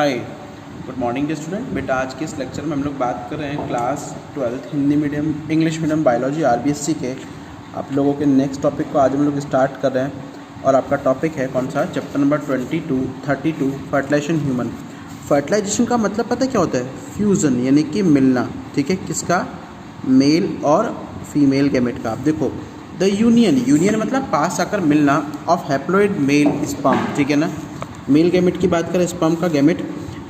हाय, good morning day student. बेटा आज के इस लेक्चर में हम लोग बात कर रहे हैं class 12 Hindi medium English medium biology RBSC के आप लोगों के नेक्स्ट टॉपिक को आज हम लोग स्टार्ट कर रहे हैं। और आपका टॉपिक है कौन सा? Chapter number 32 fertilisation human. Fertilisation का मतलब पता है क्या होता है? फ्यूज़न, यानी कि मिलना। ठीक है, किसका? मेल और फीमेल गैमेट का। आप देखो, द यूनियन मतलब पास आकर मिलना ऑफ हैप्लॉइड मेल स्पर्म। ठीक है ना, मेल गैमेट की बात करें, स्पर्म का gamete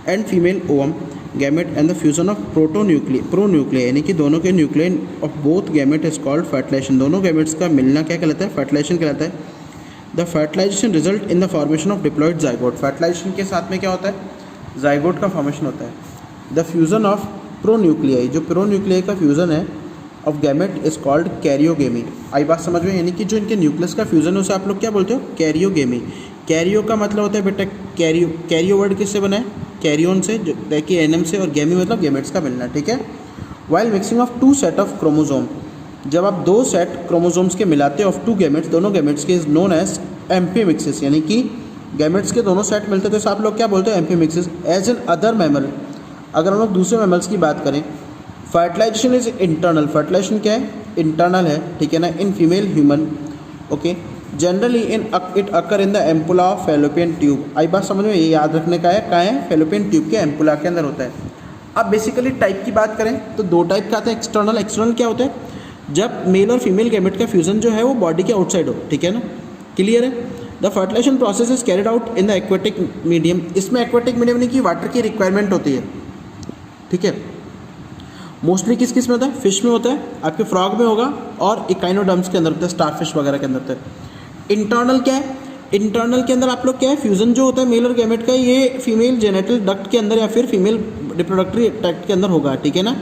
and female ovum gamete and the fusion of pronuclei यानी कि दोनों के nuclei of both gamete is called fertilization. दोनों गैमेट्स का मिलना क्या कहलाता है? फर्टिलाइजेशन कहलाता है। The fertilization result in the formation of diploid zygote. Fertilization के साथ में क्या होता है? जाइगोट का फॉर्मेशन होता है। द फ्यूजन ऑफ प्रोन्यूक्लियाई, जो प्रोन्यूक्लियाई का फ्यूजन है of gamete is called karyogamy. आई बात समझ में? यानी कि जो इनके न्यूक्लियस का फ्यूजन है उसे आप लोग क्या बोलते हो? कैरियोगेमी। कैरियो का मतलब होता है बेटा कैरियो वर्ड किससे बना है? कैरियोन से, जो देखिए एनएम से, और गेमी मतलब गैमेट्स का मिलना। ठीक है। While mixing of two set of chromosome, जब आप दो सेट क्रोमोजोम्स के मिलाते ऑफ टू गैमेट्स, दोनों गैमेट्स के, is known as amphimixis. यानी कि गैमेट्स के दोनों सेट मिलते तो आप लोग क्या बोलते हैं? Amphimixis. As an other mammal, अगर हम लोग दूसरे मैमल्स की बात करें, फर्टिलाइजेशन इज इंटरनल। फर्टिलाइजेशन क्या है? इंटरनल है। ठीक है ना, in female human. Okay, generally it occur in the ampulla of fallopian tube. आई बात समझ में? ये याद रखने का है, कहाँ है? फेलोपियन ट्यूब के एम्पुला के अंदर होता है। अब बेसिकली टाइप की बात करें तो दो टाइप का आता है। एक्सटर्नल क्या होता है? जब मेल और फीमेल गैमेट का फ्यूजन जो है वो बॉडी के आउटसाइड हो। ठीक है ना, क्लियर है? The fertilization process is carried out in the aquatic medium. इसमें एक्वेटिक मीडियम यानी कि वाटर की रिक्वायरमेंट होती है। ठीक है, मोस्टली किस में होता है? फिश में होता है, आपके फ्रॉग में होगा, और इकाइनोडर्म्स के अंदर होता है, स्टारफिश वगैरह के अंदर होता है। इंटरनल क्या है? इंटरनल के अंदर आप लोग क्या है? फ्यूजन जो होता है मेल और गैमेट का, ये फीमेल जेनेटल डक्ट के अंदर या फिर फीमेल रिप्रोडक्टरी ट्रैक्ट के अंदर होगा। ठीक है ना,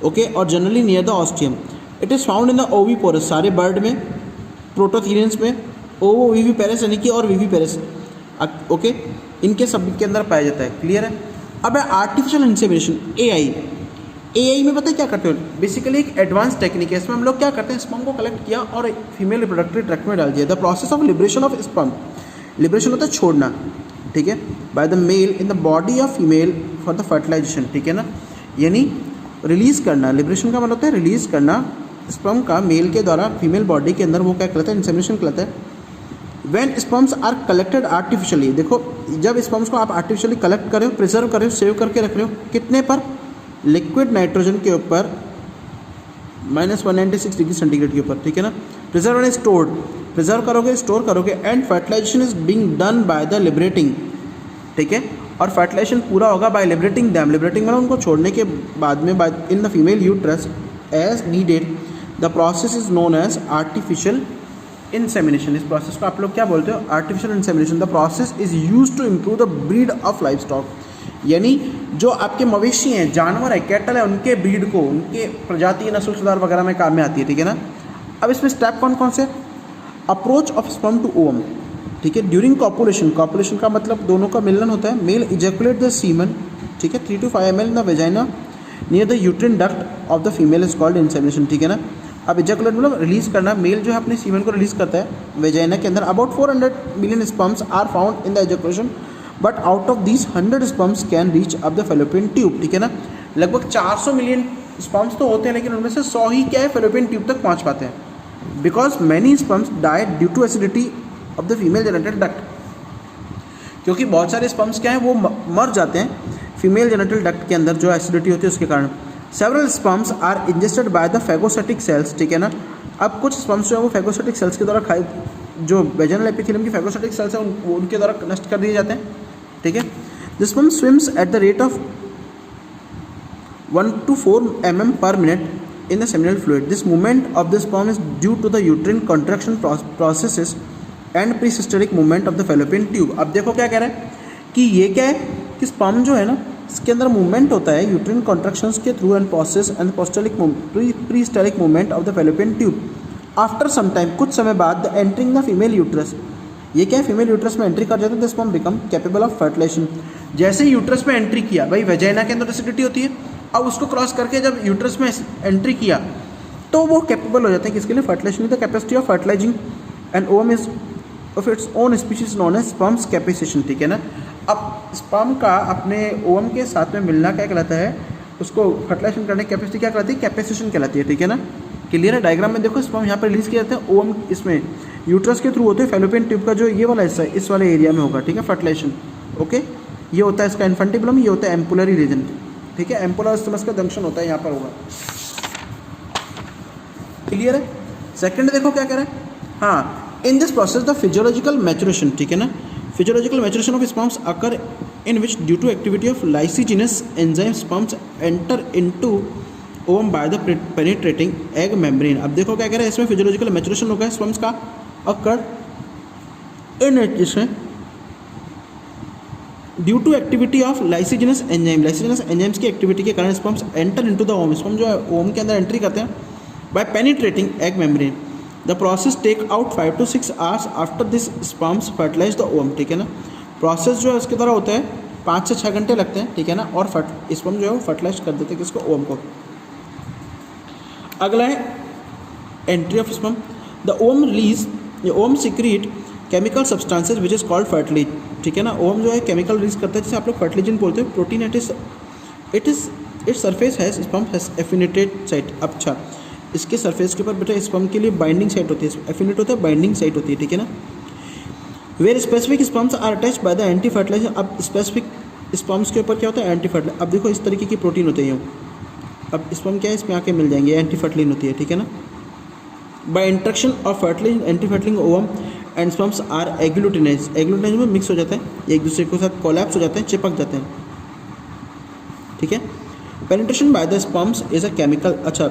ओके। और generally near the ostium. It is found in the oviparous, सारे बर्ड में, प्रोटोथीरियंस में, ओविविपेरस यानी कि, और विविपेरस, ओके, इनके सब के अंदर पाया जाता है। क्लियर है? अब है आर्टिफिशियल इंसेमिनेशन, एआई में पता है क्या करते हो? बेसिकली एक एडवांस टेक्निक है। इसमें हम लोग क्या करते हैं? स्पर्म को कलेक्ट किया और फीमेल रिप्रोडक्टरी ट्रैक्ट में डाल दिया। The process of liberation of sperm, liberation होता है छोड़ना, ठीक है, by the male in the body of female for the fertilization. ठीक है ना, यानी रिलीज़ करना। लिबरेशन का मतलब होता है रिलीज़ करना स्पर्म का मेल के द्वारा फीमेल बॉडी के अंदर, वो क्या कहलाता है? इंसेमिनेशन कहलाता है। When sperms are collected artificially, देखो जब स्पर्म्स को आप आर्टिफिशियली कलेक्ट कर रहे हो, प्रिजर्व कर रहे हो, सेव करके रख रहे हो, कितने पर? लिक्विड नाइट्रोजन के ऊपर -196 डिग्री सेंटीग्रेड के ऊपर। ठीक है ना, प्रिजर्व एंड स्टोर्ड, प्रिजर्व करोगे, स्टोर करोगे, and fertilization is being done by the liberating. ठीक है, और फर्टिलाइजेशन पूरा होगा बाय लिबरेटिंग दैम। लिबरेटिंग मतलब उनको छोड़ने के बाद में in the female uterus as needed. The process is known as artificial insemination. इस प्रोसेस को आप लोग क्या बोलते हो? Artificial insemination. The process is use to improve the breed of life stock, यानी जो आपके मवेशी हैं, जानवर है, कैटल है, उनके ब्रीड को, उनके प्रजाति नस्ल सुधार वगैरह में काम में आती है। ठीक है ना। अब इसमें स्टेप कौन कौन से? Approach of sperm to ovum. ठीक है, ड्यूरिंग कॉपुलेशन, कॉपुलेशन का मतलब दोनों का मिलन होता है। मेल इजैकुलेट द सीमन, ठीक है, 3 to 5 ml in the vagina near the uterine duct of the female is called insemination. ठीक है ना। अब इजैकुलेट मतलब रिलीज करना, मेल जो है अपने सीमन को रिलीज करता है वेजाइना के अंदर। About 400 million sperms are found in the ejaculation, but out of these 100 sperms can reach up the fallopian tube. ठीक है ना, लगभग 400 मिलियन स्पर्म्स तो होते हैं, लेकिन उनमें से 100 ही क्या है? फेलोपियन ट्यूब तक पहुंच पाते हैं। Because many sperms die due to acidity of the female genital duct, क्योंकि बहुत सारे स्पर्म्स क्या है वो मर जाते हैं फीमेल जेनेटल डक्ट के अंदर, जो एसिडिटी होती है उसके कारण। Several sperms are ingested by the phagocytic cells. ठीक है ना, अब कुछ स्पर्म्स जो है वो फेगोसाइटिक सेल्स के द्वारा खाए, जो वेजिनल एपिथेलियम की फेगोसाइटिक सेल्स है उनके द्वारा नष्ट कर दिए जाते हैं। ठीक है, the sperm swims at the rate of 1 to 4 mm per minute in the seminal fluid. This movement of the sperm is due to the uterine contraction processes and prehistoric movement of the fallopian tube. अब देखो क्या कह रहा है कि ये क्या है कि स्पर्म जो है ना, इसके अंदर मूवमेंट होता है यूट्रिन कॉन्ट्रैक्शंस के through and process and prehistoric movement of the fallopian tube after some time, कुछ समय बाद, the entering the female uterus. ये क्या है? फीमेल यूट्रस में एंट्री कर जाते हैं, तो sperm become capable of fertilization. जैसे ही यूट्रस में एंट्री किया, भाई वेजाइना के अंदर एसिडिटी होती है, अब उसको क्रॉस करके जब यूट्रस में एंट्री किया तो वो कैपेबल हो जाते हैं किसके लिए? Fertilization. The capacity of fertilizing and ovum is of its own species known as sperms capacitation. ठीक है ना। अब स्पर्म का अपने ओवम के साथ में मिलना क्या कहलाता है, उसको फर्टिलाइजेशन करने की कैपेसिटी क्या कहलाती है, कैपेसिटेशन कहलाती है, ठीक है ना। क्लियर है। डायग्राम में देखो स्पर्म यहाँ पर रिलीज किया जाता है ओवम, इसमें यूट्रस के थ्रू होते हैं, फैलोपियन ट्यूब का जो ये वाला हिस्सा है इस वाले एरिया में होगा, ठीक है, फर्टिलाइजेशन। ओके, ये होता है इसका इन्फेंटिबुलम, ये होता है एम्पुलरी रीजन, ठीक है, एम्पुलर स्टमस का जंक्शन होता है यहाँ पर होगा। क्लियर है। सेकंड देखो क्या कह रहा है, हाँ, in this process the physiological maturation, ठीक है ना, physiological maturation of sperms occur in which due to activity of lysigenous enzyme sperms enter into ovum by the penetrating egg membrane. अब देखो क्या कह रहा है, इसमें फिजियोलॉजिकल मैचुरेशन होगा स्पर्म्स का अकर इन इसमें due to activity of lysigenous enzyme, lysigenous enzymes की एक्टिविटी के कारण sperms enter into the ovum, sperm जो है ओवम के अंदर एंट्री करते हैं by penetrating egg membrane. The process take out 5 to 6 hours after this sperms fertilize the ovum, ठीक है ना। प्रोसेस जो है उसके द्वारा होता है 5 से 6 घंटे लगते हैं, ठीक है ना, और स्पर्म जो है वो फर्टिलाइज कर देते हैं किसको, ओवम को। अगला है entry of sperm. The ovum release, ovum secrete chemical substances which is called fertilize, ठीक है ना। ओवम जो है केमिकल रिलीज करता है जिसे आप लोग फर्टिलाइजन बोलते हैं। Protein its surface has sperm has affinated site. अच्छा, इसके सरफेस के ऊपर बेटा स्पर्म के लिए बाइंडिंग साइट होती है, एफिनेट होता है, बाइंडिंग साइट होती है, ठीक है ना। Where specific sperms are attached by the anti fertilizer. अब स्पेसिफिक स्पर्म्स के ऊपर क्या होता है, एंटी फर्टिलाइजर। अब देखो इस तरीके की प्रोटीन होती है, अब स्पर्म क्या है इसमें आके मिल जाएंगे, एंटी फर्टिलाइन होती है, ठीक है ना। By interaction of fertilize anti fertilizing ovum and sperms are agglutinize, agglutinize में मिक्स हो जाता है, एक दूसरे के साथ कोलैप्स हो जाते हैं, चिपक जाते हैं, ठीक है। Penetration by the sperms is a chemical. अच्छा,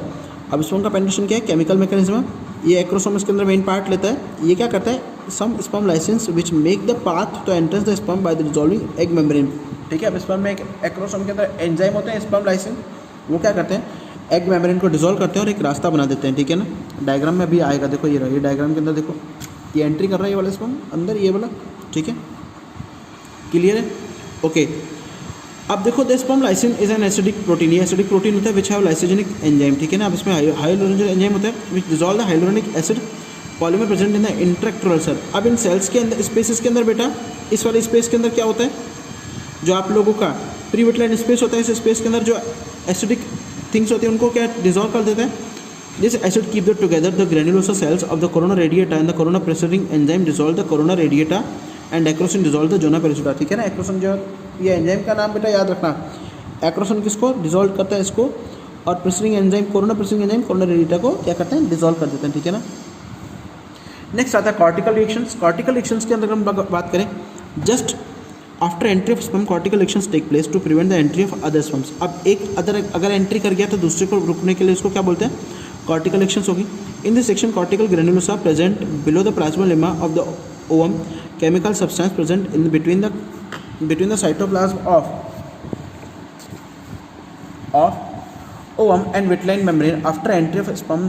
अब स्पर्म का पेनिट्रेशन क्या है, केमिकल मैकेनिज्म। ये एक्रोसोम इसके अंदर मेन पार्ट लेता है। ये क्या करता है, some sperm lysins which make the path to entrance the sperm by the dissolving egg membrane, ठीक है। अब स्पर्म में एक एक्रोसोम के अंदर एंजाइम होते हैं स्पर्म लाइसेंस, वो क्या करते हैं, एग मेम्ब्रेन को डिसॉल्व करते हैं और एक रास्ता बना देते हैं, ठीक है ना। डायग्राम में अभी आएगा, देखो ये रहा, ये डायग्राम के अंदर देखो ये एंट्री कर रहा है ये वाला स्पर्म अंदर, ये वाला, ठीक है। क्लियर है। ओके, अब देखो the sperm lysine is an acidic protein, ये एसिडिक प्रोटीन होता है विच हैव लाइसिजेनिक एंजाइम, ठीक है ना। अब इसमें हाइलोरोनिक एंजाइम होता है which dissolve the hyaluronic acid polymer present in the intercellular cell. अब इन सेल्स के अंदर, स्पेसिस के अंदर बेटा, इस वाले स्पेस के अंदर क्या होता है, जो आप लोगों का प्री विटलाइन स्पेस होता है, इस स्पेस के अंदर जो एसिडिक थिंग्स होती हैं उनको क्या डिसॉल्व कर देते हैं। This acid keep the together the granulosa cells of the corona radiata and the corona preceding enzyme dissolve the corona radiata and acrosin dissolve the zona pellucida, ठीक है ना। एक्रोसिन जो ये एंजाइम का नाम बेटा याद रखना, एक्रोसिन किसको डिसॉल्व करता है, इसको, और preceding enzyme, corona preceding enzyme corona radiata को क्या करते हैं, डिसॉल्व कर देते हैं, ठीक है ना। नेक्स्ट आता है कॉर्टिकल रिएक्शंस। कॉर्टिकल रिएक्शंस के अंदर हम बात करें, just after entry of sperm cortical reactions take place to prevent the entry of other sperms. अब एक अगर एंट्री कर गया तो दूसरे को रुकने के लिए इसको क्या बोलते हैं, कॉर्टिकल रिएक्शंस होगी। In this section cortical granulosa present below the plasma lemma of the ovum, chemical substance present in between the cytoplasm of ovum and Wittlein membrane after entry of sperm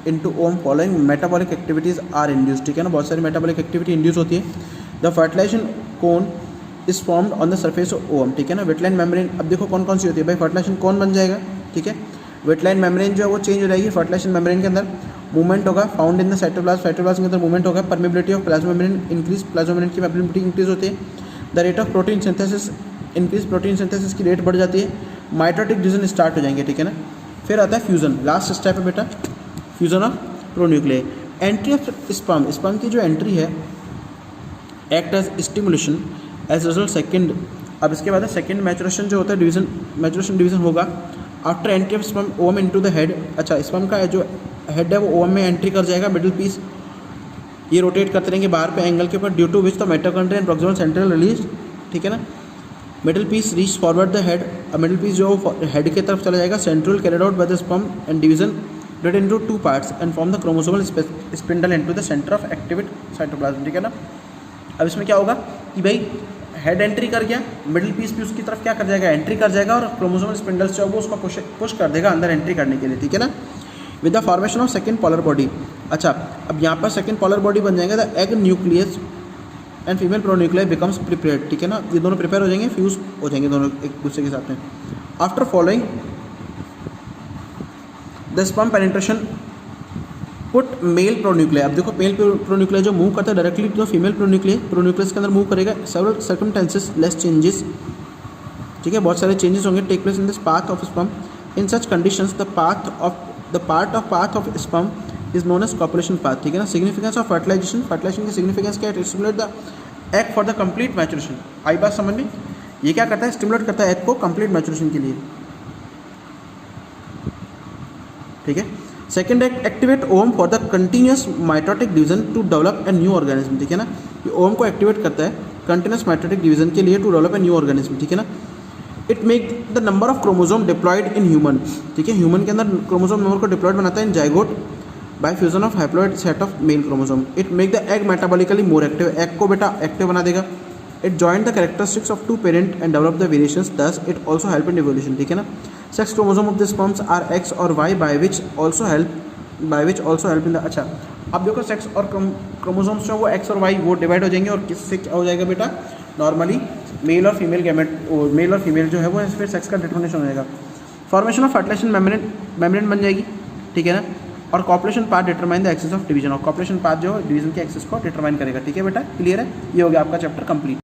into ovum following metabolic activities are induced, ठीक है ना। बहुत सारी metabolic activity induce होती है। The fertilization cone is formed on the surface of ovum, ठीक है ना। Wittlein membrane, अब देखो कौन कौन सी होती है भाई, fertilization cone बन जाएगा, ठीक है। Wittlein membrane जो है वो चेंज हो जाएगी, fertilization membrane के अंदर मूवमेंट होगा, found in the cytoplasm, cytoplasm के अंदर मूवमेंट होगा, permeability of plasma membrane increase, plasma membrane की परमेबिलिटी इंक्रीज होती है। The rate of protein synthesis increase, protein synthesis की रेट बढ़ जाती है, माइटोटिक डिवीजन स्टार्ट हो जाएंगे, ठीक है ना। फिर आता है फ्यूजन, लास्ट स्टेप है बेटा, fusion of pronuclei. Entry of sperm, sperm की जो एंट्री है act as stimulation as result second. अब इसके बाद सेकंड मैचुरेशन जो होता है, डिवीजन, मैचुरेशन डिवीजन होगा after entry of sperm ovum into the head. अच्छा, स्पर्म का जो हेड है वो ओवम में एंट्री कर जाएगा, मिडिल पीस ये रोटेट करते रहेंगे बाहर पे एंगल के ऊपर, due to which the mitochondria and proximal central release, ठीक है ना। Middle piece reach forward the head, middle piece जो हेड की तरफ चला जाएगा, central carried out by the sperm and division divided into 2 parts and form the chromosomal spindle into the centre of activate cytoplasm, ठीक है ना। अब इसमें क्या होगा कि भाई हेड एंट्री कर गया, मिडिल पीस भी उसकी तरफ क्या कर जाएगा, एंट्री कर जाएगा, और क्रोमोसोमल स्पिंडल्स जो है वो उसको पुश कर देगा अंदर एंट्री करने के लिए, ठीक है ना। With the formation of second polar body. अच्छा, अब यहाँ पर सेकंड पोलर बॉडी बन जाएगा, the egg nucleus and female pronuclear becomes prepared, ठीक है ना। ये दोनों प्रिपेयर हो जाएंगे, फ्यूज हो जाएंगे दोनों एक दूसरे के साथ में। After following the sperm penetration put male pronuclear. अब देखो मेल प्रोन्यूक्लियर जो मूव करता है directly to the female pronucleus के अंदर मूव करेगा। सेवरल सर्कमस्टेंसेस लेस चेंजेस, ठीक है, बहुत सारे चेंजेस होंगे take place in this path of sperm. In such conditions the part of sperm is known as copulation path, ठीक है ना। सिग्निफिकेंस ऑफ फर्टिलाइजेशन की सिग्निफिकेंस क्या है? To stimulate the egg for the complete maturation. आई बात समझ में? ये क्या करता है? स्टिमुलेट करता है एग को कंप्लीट मैचुरेशन के लिए, ठीक है। Second activate ovum for the continuous mitotic division to develop a new organism, ठीक है ना। ये ओम को एक्टिवेट करता है कंटिन्यूस माइटोटिक डिवीजन के लिए to develop a new organism, ठीक है ना। It make the number of chromosome diploid in human, ठीक है, ह्यूमन के अंदर क्रोमोजोम नंबर को डिप्लॉयड बनाता है in zygote by fusion of haploid set of male chromosome. It make the egg metabolically more active, egg को बेटा active बना देगा। It join the characteristics of two parent and develop the variations, thus it also help in evolution, ठीक है ना। Sex chromosome of the sperms are X और Y by which also help in the, अच्छा अब देखो sex और chromosomes जो वो एक्स और वाई वो डिवाइड हो जाएंगे और किससे क्या हो जाएगा बेटा? नॉर्मली मेल और फीमेल गैमेट, मेल और फीमेल जो है वो फिर सेक्स का डिटर्मिनेशन हो जाएगा। फॉर्मेशन ऑफ फर्टिलाइजेशन मेम्ब्रेन बन जाएगी, ठीक है ना। और copulation path determine the axis of division, और कॉपुलेशन पाथ जो डिवीजन के एक्सिस को डिटरमाइन करेगा, ठीक है बेटा, क्लियर है? ये हो गया आपका चैप्टर कंप्लीट।